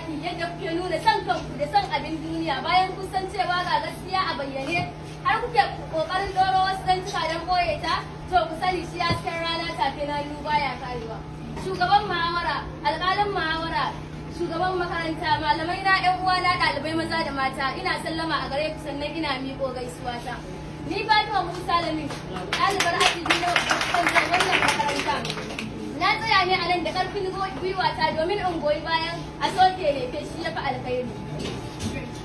mamaki yadda kuke nuna son kanku da son abin duniya bayan kun san cewa ga gaskiya a bayyane har kuke kokarin doro wasu zantuka don boye ta. To ku sani shi hasken rana tafe na hannu baya karewa. Shugaban muhawara, alƙalin muhawara, shugaban makaranta, malamai na ƴan uwana ɗalibai maza da mata, ina sallama a gare ku sannan ina miƙo gaisuwa ta. Ni Fatima Musa Lamin, ɗalibar aji na wannan makaranta. Na tsaya ne a nan da ƙarfin gwiwata domin in goyi bayan a soke lefe shi ya fi alkhairi.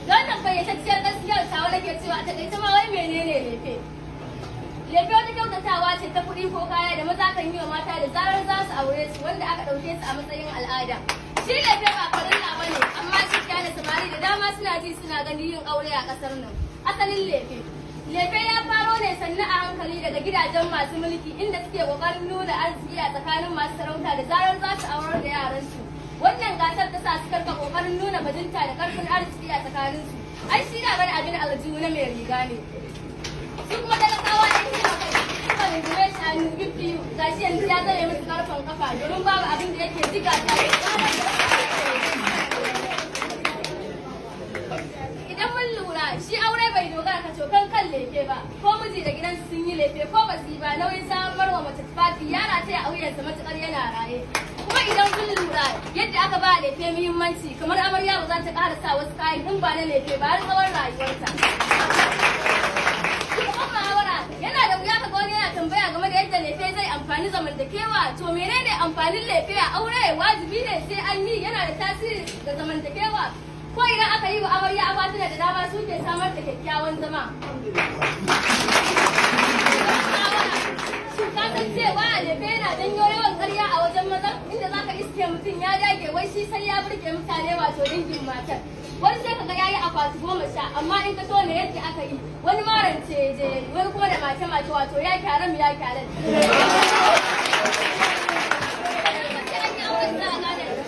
Don nan fayyatacciyar gaskiyar tawa nake cewa a taƙaice ma wai menene lefe? Lefe wata kyautatawa ce ta kuɗi ko kaya da maza kan yi wa mata da zarar za su aure su wanda aka ɗauke su a matsayin al'ada. Shi lefe ba farilla ba ne, amma cikiya da samari da dama suna ji suna gani yin aure a ƙasar nan. Asalin lefe. Lefe ya faro ne sannu a hankali daga gidajen masu mulki inda suke ƙoƙarin nuna arziki a tsakanin masu sarauta da zarar za su aurar da yaransu. Wannan gasar ta sa su karka ƙoƙarin nuna bajinta da ƙarfin arziki a tsakaninsu. Ai shi da bani abin aljihu na mai riga ne. Su kuma talakawa ɗan suka rungume shi hannu bibbiyu gashi yanzu ya zame musu ƙarfin kafa domin babu abin da yake jiga ta. Idan mun lura shi aure bai dogara ka cokan kan lefe ba ko miji da gidansu sun yi lefe ko ba su yi ba nauyin samar wa mace tufafi ya rataya a wuyansa matuƙar yana raye. Kuma idan kun lura yadda aka ba lefe muhimmanci kamar amarya ba za ta ƙara sa wasu kayan in ba na lefe ba har tsawon rayuwarta. Shugaban muhawara yana da wuya kaga wani yana tambaya game da yadda lefe zai amfani zamantakewa to menene amfanin lefe a aure wajibi ne sai an yi yana da tasiri ga zamantakewa ko idan aka yi wa amarya abatuna da dama su ke samar da kyakkyawan zama. Ka san cewa lefe yana janyo yawan ƙarya a wajen maza inda za ka iske mutum ya dage wai shi sai ya burge mutane wato dangin matar. Wani sai ka ga yayi akwati 10 amma in ka tona yadda aka yi wani marance je wani kuma da mace wato ya kyaran ya kyaran.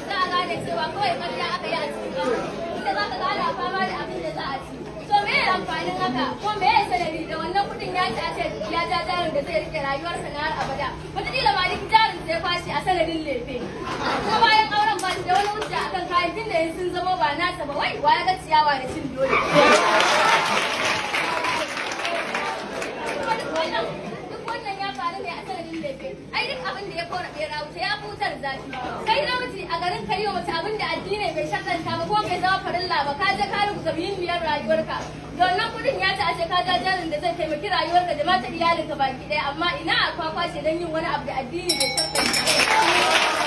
Za a gane cewa kawai ƙarya aka yi a cikin aure inda za ka gane fama da abin da za a ci. To me ya amfanin haka ko me ya sanadi da wannan kudin ya ci ya ja jarin da zai rike rayuwarsa na har abada wataƙila ma duk jarin sai kwashi a sanadin lefe kuma bayan auren ba shi da wani hujja akan kayan tun da sun zama ba nasa ba wai wa ya ga ciyawa da cin dole. Duk wannan ya faru ne a sanadin lefe ai duk abin da ya kora bera wuce ya futar zafi kai namiji a garin kai wa mace abin da addini bai shakanta ba ko bai zama farilla ba ka je ka rubuta muhimmiyar rayuwarka da wannan kudin ya ta ashe ka ja jarin da zai taimaki rayuwarka da mata iyalinka baki ɗaya amma ina a kwakwace don yin wani abu da addini bai shakanta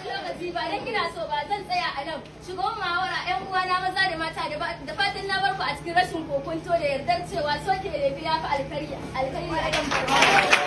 lokaci ba dan kina so ba zan tsaya a nan shugaban muhawara ƴan uwana maza da mata da fatan na barku a cikin rashin kokonto da yardar cewa soke lefe ya fi alkhairi a kan